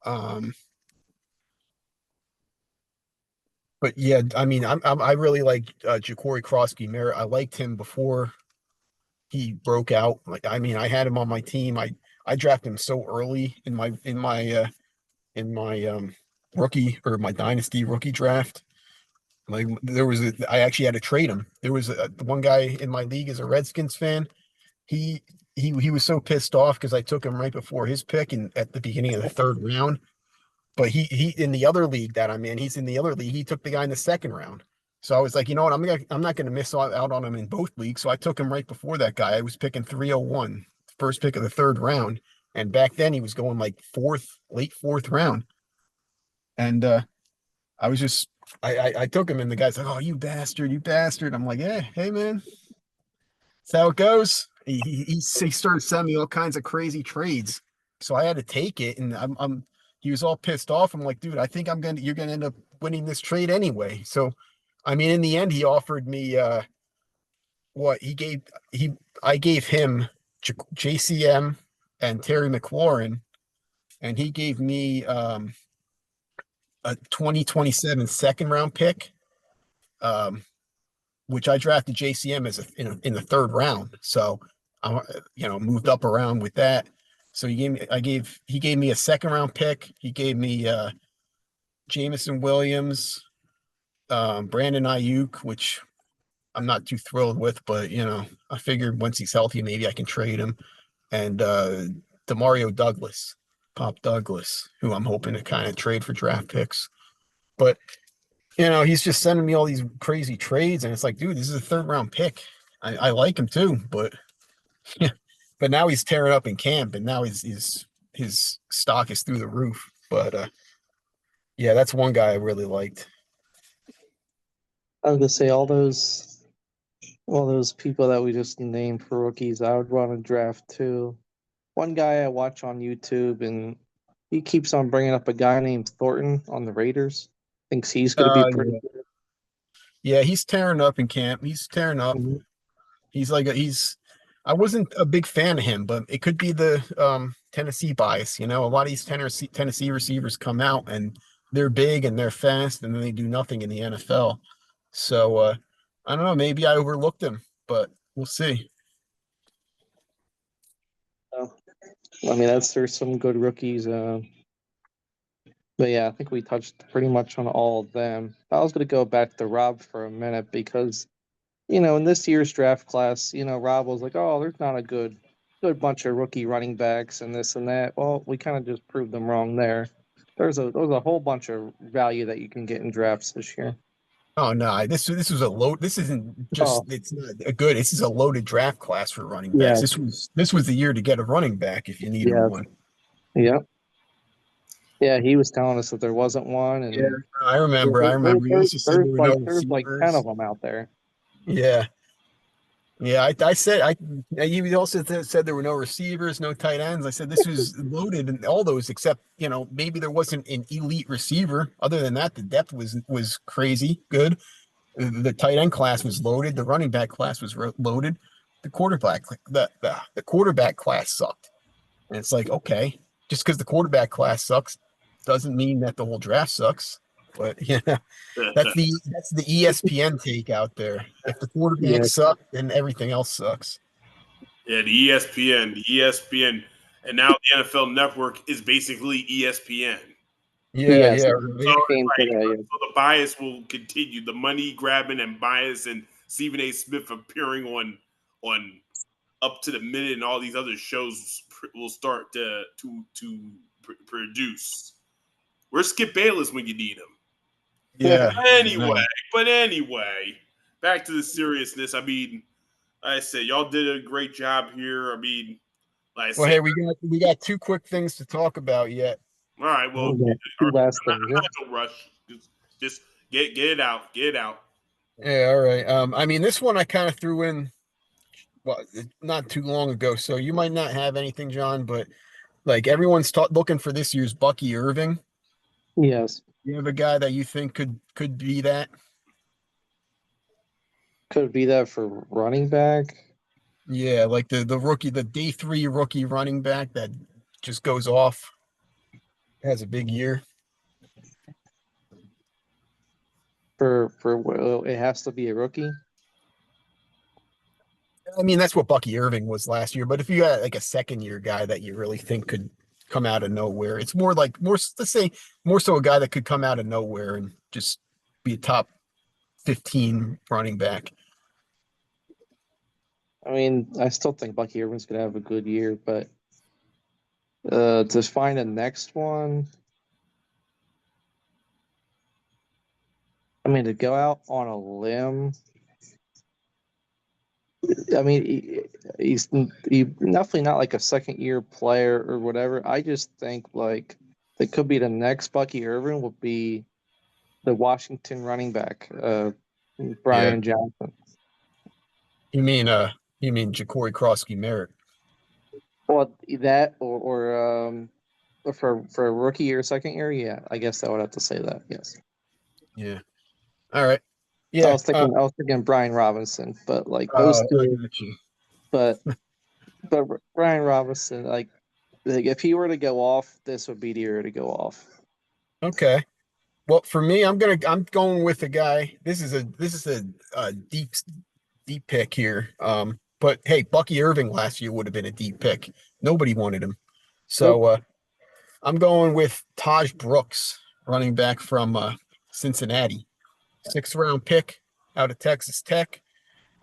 Um, but yeah, I mean, I really like Ja'Cory Crosby Merritt. I liked him before he broke out. Like, I mean, I had him on my team. I drafted him so early in my rookie or my dynasty rookie draft. Like I actually had to trade him. There was one guy in my league is a Redskins fan. He he was so pissed off because I took him right before his pick and at the beginning of the third round. But he in the other league that I'm in, he's in the other league. He took the guy in the second round. So I was like, you know what, I'm not gonna miss out on him in both leagues. So I took him right before that guy. I was picking 301, first pick of the third round. And back then he was going like late fourth round. And I was just I took him and the guy's like, oh, you bastard, you bastard. I'm like, yeah, hey man, that's how it goes. He started sending me all kinds of crazy trades. So I had to take it, and he was all pissed off. I'm like, dude, I think you're gonna end up winning this trade anyway. So I mean, in the end, he offered me what he I gave him JCM and Terry McLaurin, and he gave me a 2027 second round pick. Um, which I drafted JCM in the third round. So I moved up around with that. So he gave me a second round pick. He gave me Jameson Williams, Brandon Ayuk, which I'm not too thrilled with, but I figured once he's healthy, maybe I can trade him. And Demario Douglas, Pop Douglas, who I'm hoping to kind of trade for draft picks. But he's just sending me all these crazy trades, and it's like, dude, this is a third round pick. I like him too, but but now he's tearing up in camp, and now his stock is through the roof. But yeah, that's one guy I really liked. I was gonna say all those people that we just named for rookies, I would want to draft too. One guy I watch on YouTube, and he keeps on bringing up a guy named Thornton on the Raiders. Thinks he's going to be pretty Yeah. good. Yeah, he's tearing up in camp. He's tearing up. Mhm. I wasn't a big fan of him, but it could be the Tennessee bias. A lot of these Tennessee receivers come out and they're big and they're fast and then they do nothing in the NFL. So I don't know, maybe I overlooked him, but we'll see. So, I mean, there's some good rookies. But yeah, I think we touched pretty much on all of them. I was going to go back to Rob for a minute because, in this year's draft class, Rob was like, "Oh, there's not a good bunch of rookie running backs and this and that." Well, we kind of just proved them wrong there. There's a whole bunch of value that you can get in drafts this year. Oh no, this was a load. This isn't just Oh, it's not a good. This is a loaded draft class for running backs. yeah, This was the year to get a running back if you needed yeah, one. yeah, yeah. He was telling us that there wasn't one, Yeah, and I remember. I remember. He also said there were no there's like 10 receivers. of them out there. Yeah. Yeah, I said you also said there were no receivers, no tight ends. I said this was loaded and all those except, maybe there wasn't an elite receiver. Other than that, the depth was crazy good. The tight end class was loaded. The running back class was loaded. The quarterback class sucked. And it's like, okay, just because the quarterback class sucks doesn't mean that the whole draft sucks. But yeah, that's the ESPN take out there. If the quarterback Yeah, sucks, then everything else sucks. Yeah, the ESPN, and now the NFL Network is basically ESPN. Yeah, yes, yeah, So right. it came it's like, today. so the bias will continue. The money grabbing and bias and Stephen A. Smith appearing on up to the minute and all these other shows will start to produce. Where's Skip Bayless when you need him? Yeah, I Anyway, know. but anyway, back to the seriousness. I mean, I said, y'all did a great job here. I mean, like I Well, said, hey, we got two quick things to talk about yet. all right. Well, Yeah, two last things. I'm Yeah. not in no rush. Just get it out. Get it out. Yeah, all right. I mean, this one I kind of threw in, well, not too long ago, so you might not have anything, John, but like everyone's looking for this year's Bucky Irving. Yes. You have a guy that you think could be that? Could it be that for running back? Yeah, like the rookie, the day three rookie running back that just goes off, has a big year. Well, it has to be a rookie. I mean, that's what Bucky Irving was last year. But if you got like a second year guy that you really think could come out of nowhere, it's more like let's say more so a guy that could come out of nowhere and just be a top 15 running back. I mean, I still think Bucky Irvin's gonna have a good year, but to find the next one, I mean, to go out on a limb. I mean, he's definitely not like a second year player or whatever. I just think like that could be the next Bucky Irvin would be the Washington running back, Brian Johnson. You mean Ja'Cory Krosky Merritt? Well, that or for a rookie year, second year, yeah, I guess I would have to say that. Yes. Yeah. All right. I Yeah. was thinking Brian Robinson, but like those I two, got you. but Brian Robinson, like if he were to go off, this would be the year to go off. Okay. Well, for me, I'm going with a guy. This is a deep pick here. But hey, Bucky Irving last year would have been a deep pick. Nobody wanted him. So Nope. I'm going with Taj Brooks, running back from Cincinnati. 6th round pick out of Texas Tech.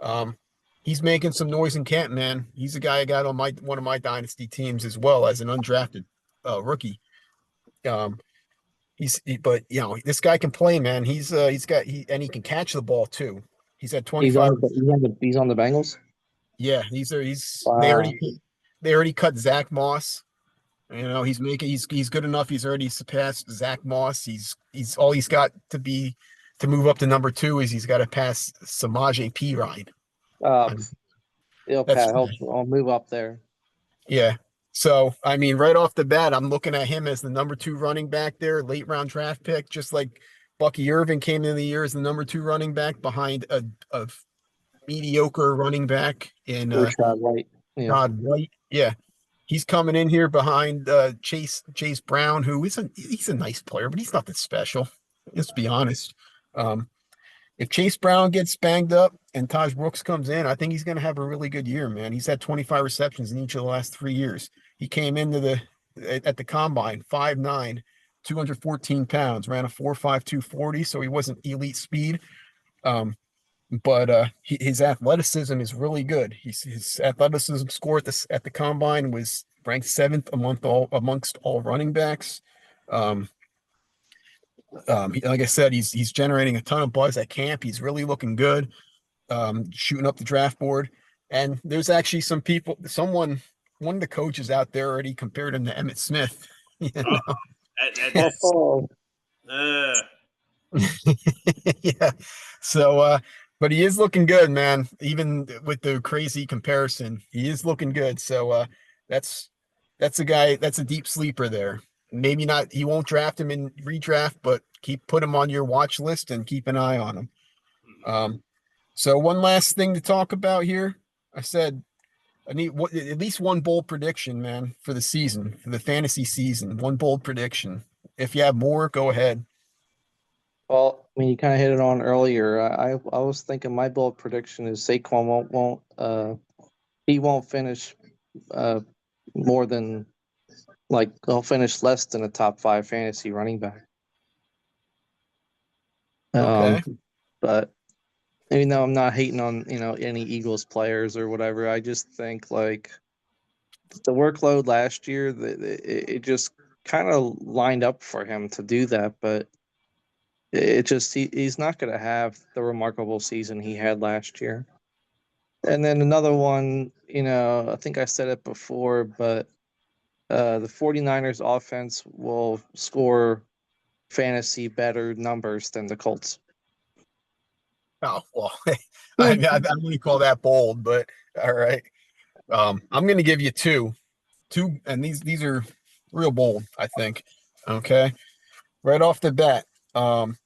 Um, he's making some noise in camp, man. He's a guy I got on one of my dynasty teams as well as an undrafted rookie. Um, but this guy can play, man. And he can catch the ball too. He's at 25. He's on the Bengals. Yeah, he's Wow. they already cut Zach Moss. He's good enough. He's already surpassed Zach Moss. He's all he's got to move up to number 2 is he's got to pass Samaje Perine. Uh, And He'll that's I'll move up there. yeah. So I mean, right off the bat, I'm looking at him as the number 2 running back there, late round draft pick, just like Bucky Irving came in the year as the number 2 running back behind a mediocre running back in Rashad White. Yeah. Todd White. Yeah. He's coming in here behind Chase Brown, who he's a nice player, but he's nothing special. Let's be honest. If Chase Brown gets banged up and Taj Brooks comes in, I think he's going to have a really good year, man. He's had 25 receptions in each of the last 3 years. He came into at the combine 5'9", 214 pounds, ran a 4.5 240, so he wasn't elite speed. But his athleticism is really good. His athleticism score at the combine was ranked 7th amongst all running backs. Like I said, he's generating a ton of buzz at camp. He's really looking good, shooting up the draft board. And there's actually one of the coaches out there already compared him to Emmitt Smith. You know? Yeah. So, but he is looking good, man. Even with the crazy comparison, he is looking good. So, that's a guy. That's a deep sleeper there. Maybe not. He won't draft him in redraft, but put him on your watch list and keep an eye on him. So one last thing to talk about here. I said I need at least one bold prediction, man, for the season, for the fantasy season. One bold prediction. If you have more, go ahead. Well, I mean, you kind of hit it on earlier. I was thinking my bold prediction is Saquon won't finish more than like he'll finish less than a top 5 fantasy running back. Okay. But even though I'm not hating on any Eagles players or whatever, I just think like the workload last year, it just kind of lined up for him to do that, but he's not going to have the remarkable season he had last year. And then another one, I think I said it before, but the 49ers offense will score fantasy better numbers than the Colts. Oh, well, I wouldn't call that bold, but all right. I'm going to give you two, and these are real bold, I think. Okay. Right off the bat, I'm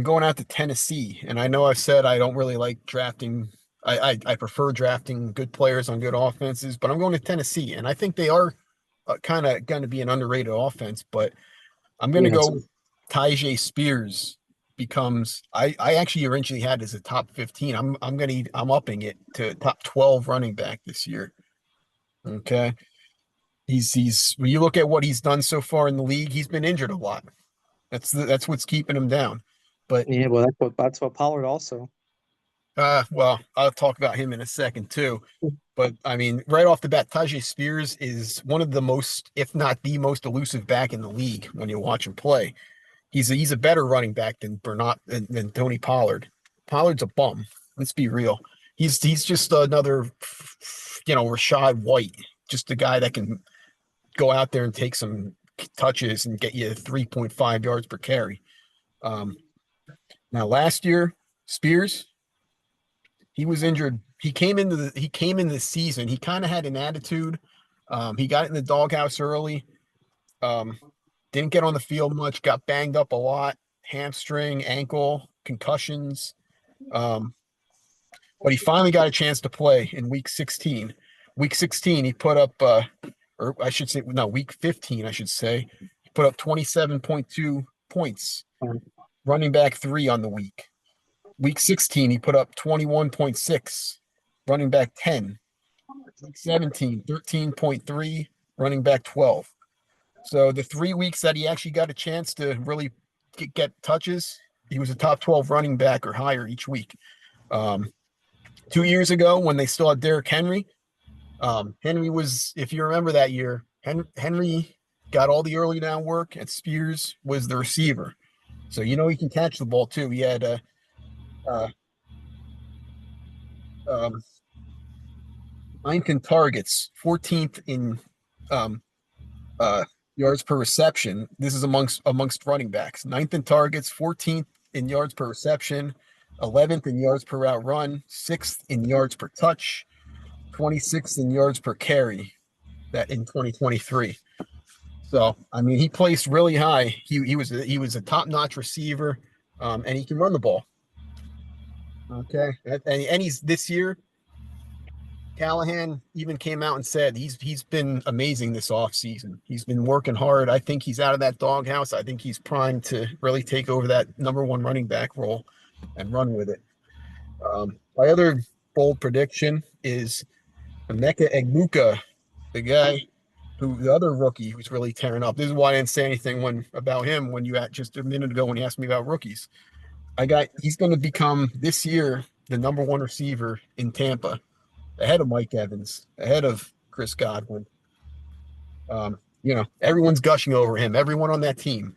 going out to Tennessee, and I know I've said I don't really like drafting. I prefer drafting good players on good offenses, but I'm going to Tennessee, and I think they are kind of going to be an underrated offense. But I'm going to Yes. go Tyjae Spears becomes. I actually originally had as a top 15. I'm upping it to top 12 running back this year. Okay, he's when you look at what he's done so far in the league, he's been injured a lot. That's what's keeping him down. But Yeah, well, that's what Pollard also. well, I'll talk about him in a second too. But I mean, right off the bat, Tyjae Spears is one of the most, if not the most elusive back in the league when you watch him play. He's a better running back than Bernard than Tony Pollard. Pollard's a bum. Let's be real. He's just another, Rashad White, just a guy that can go out there and take some touches and get you 3.5 yards per carry. Now last year, Spears, he was injured. He came into the season. He kind of had an attitude. He got in the doghouse early. Didn't get on the field much. Got banged up a lot. Hamstring, ankle, concussions. But he finally got a chance to play in week 16. Week 16, he put up, or I should say, no, week 15, I should say, he put up 27.2 points. Running back 3 on the week. Week 16, he put up 21.6, running back 10. Week 17, 13.3, running back 12. So the 3 weeks that he actually got a chance to really get touches, he was a top 12 running back or higher each week. 2 years ago, when they still had Derrick Henry, Henry was, if you remember that year, Henry got all the early down work, and Spears was the receiver. So he can catch the ball too. He had 9th in targets, 14th in yards per reception. This is amongst running backs. 9th in targets, 14th in yards per reception, 11th in yards per route run, 6th in yards per touch, 26th in yards per carry. That in 2023. So I mean, he placed really high. He was a top-notch receiver, and he can run the ball. Okay, and he's this year. Callahan even came out and said he's been amazing this offseason. He's been working hard. I think he's out of that doghouse. I think he's primed to really take over that number 1 running back role and run with it. My other bold prediction is Emeka Egbuka, the other rookie who's really tearing up. This is why I didn't say anything about him when you just a minute ago when you asked me about rookies. He's going to become this year the number 1 receiver in Tampa, ahead of Mike Evans, ahead of Chris Godwin. Everyone's gushing over him. Everyone on that team,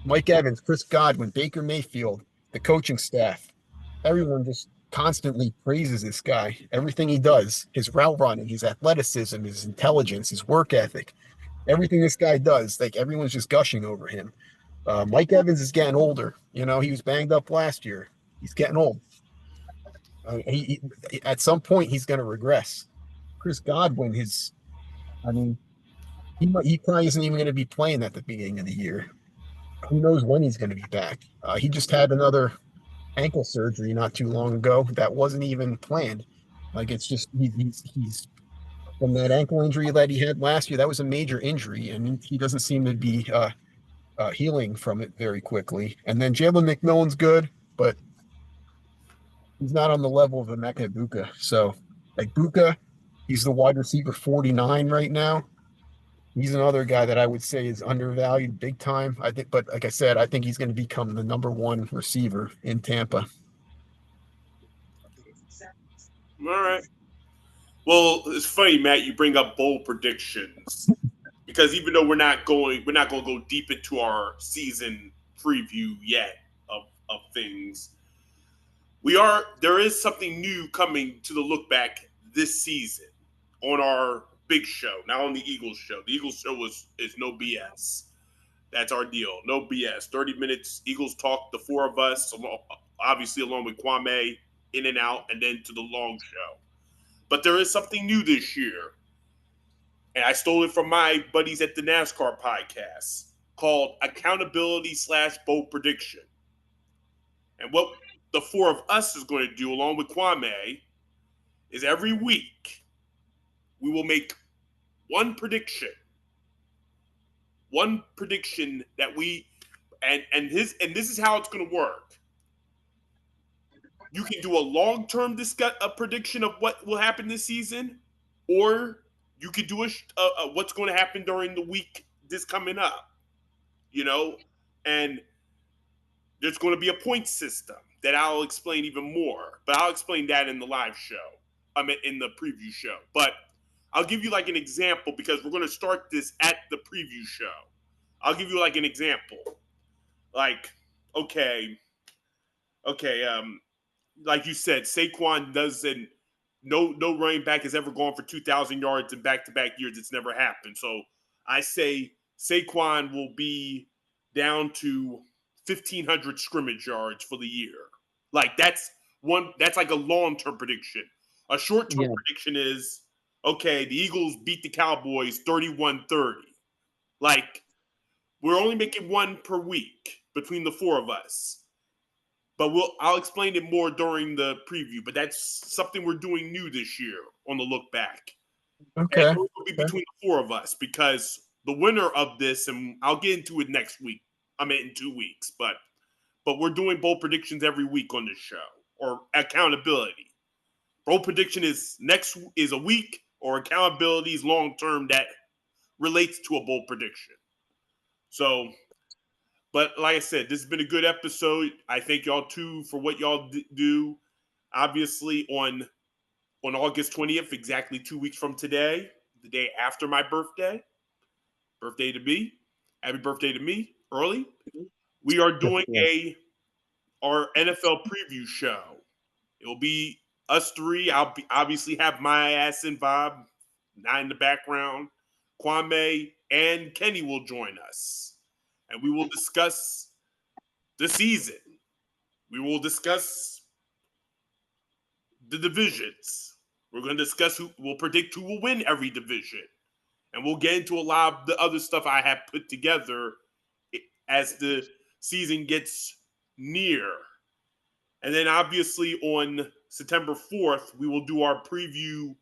Mike Evans, Chris Godwin, Baker Mayfield, the coaching staff, everyone just constantly praises this guy. Everything he does, his route running, his athleticism, his intelligence, his work ethic, everything this guy does, like everyone's just gushing over him. Mike Evans is getting older. He was banged up last year. He's getting old. He at some point he's going to regress. Chris Godwin, he probably isn't even going to be playing at the beginning of the year. Who knows when he's going to be back? He just had another ankle surgery not too long ago that wasn't even planned. Like it's just he's from that ankle injury that he had last year. That was a major injury, and he doesn't seem to be healing from it very quickly. And then Jalen McMillan's good, but he's not on the level of Emeka Egbuka. So Egbuka, he's the wide receiver 49 right now. He's another guy that I would say is undervalued big time. I think, but like I said, I think he's going to become the number 1 receiver in Tampa. All right. Well, it's funny, Matt, you bring up bold predictions because even though we're not going to go deep into our season preview yet of things, there is something new coming to the look back this season on our big show, not on the Eagles show. The Eagles show is no BS. That's our deal. No BS. 30 minutes, Eagles talk, the four of us, obviously along with Kwame, in and out, and then to the long show. But there is something new this year, and I stole it from my buddies at the NASCAR podcast, called Accountability/Bold Prediction. And what the four of us is going to do, along with Kwame, is every week we will make one prediction that we and this is how it's going to work. You can do a long-term a prediction of what will happen this season, or you could do what's going to happen during the week this coming up, and there's going to be a point system that I'll explain even more, but I'll explain that in the live show. In the preview show, but I'll give you like an example because we're going to start this at the preview show. I'll give you like an example. Like, okay, like you said, Saquon doesn't. No running back has ever gone for 2,000 yards in back-to-back years. It's never happened. So I say Saquon will be down to 1,500 scrimmage yards for the year. Like that's like a long-term prediction. A short-term prediction is, okay, the Eagles beat the Cowboys 31-30. Like, we're only making one per week between the four of us. But I'll explain it more during the preview. But that's something we're doing new this year on the look back. Okay. And it will be between the four of us because the winner of this, and I'll get into it next week. In 2 weeks. But we're doing bold predictions every week on this show, or accountability. Bold prediction is a week, or accountability is long term that relates to a bold prediction. So, but like I said, this has been a good episode. I thank y'all too for what y'all do. Obviously, on August 20th, exactly 2 weeks from today, the day after my birthday to me, happy birthday to me early. We are doing our NFL preview show. It will be us three. I'll obviously have my ass and Bob, not in the background. Kwame and Kenny will join us, and we will discuss the season. We will discuss the divisions. We're going to discuss we'll predict who will win every division, and we'll get into a lot of the other stuff I have put together as the season gets near. And then obviously on September 4th, we will do our preview.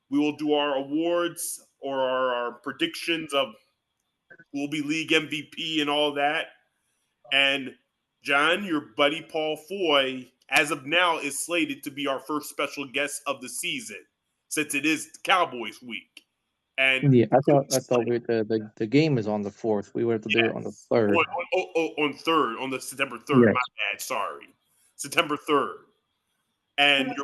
We will do our awards or our predictions of who will be league MVP and all that. And John, your buddy Paul Foy, as of now, is slated to be our first special guest of the season since it is Cowboys week. And I thought the game is on the 4th. We would have to do it on the 3rd. On the September 3rd. Yes. My bad, sorry. September 3rd. And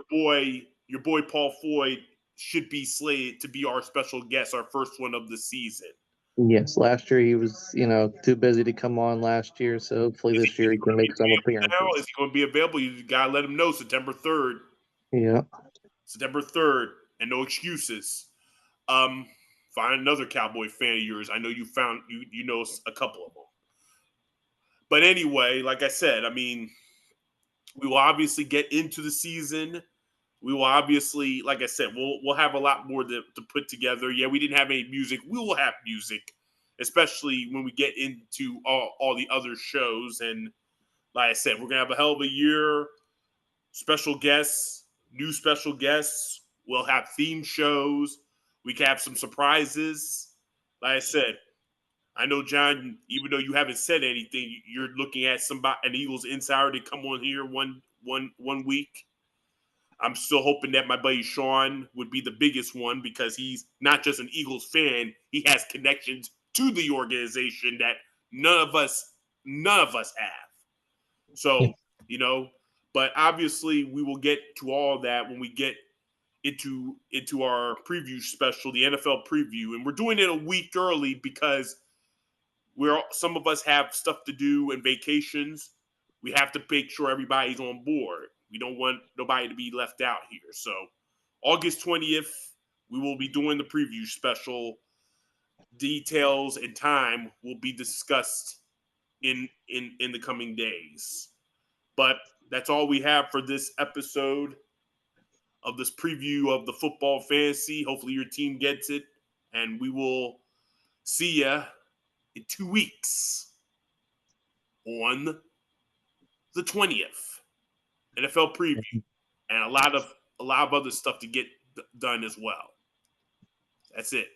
your boy Paul Foy should be slated to be our special guest, our first one of the season. Yes, last year he was, too busy to come on last year, so hopefully this year he can make some appearances. Now, is he going to be available? You got to let him know September 3rd. Yeah. September 3rd, and no excuses. Find another Cowboy fan of yours. I know you know a couple of them. But anyway, like I said, we will obviously get into the season. We will obviously, like I said, we'll have a lot more to put together. Yeah, we didn't have any music. We will have music, especially when we get into all the other shows. And like I said, we're going to have a hell of a year. Special guests, new special guests. We'll have theme shows. We can have some surprises. Like I said, I know, John, even though you haven't said anything, you're looking at an Eagles insider to come on here one week. I'm still hoping that my buddy Sean would be the biggest one because he's not just an Eagles fan. He has connections to the organization that none of us have. So, but obviously we will get to all that when we get into our preview special, the NFL preview. And we're doing it a week early because some of us have stuff to do and vacations. We have to make sure everybody's on board. We don't want nobody to be left out here. So August 20th, we will be doing the preview special. Details and time will be discussed in the coming days. But that's all we have for this episode of this preview of the football fantasy. Hopefully your team gets it, and we will see ya in 2 weeks on the 20th. NFL preview and a lot of other stuff to get done as well. That's it.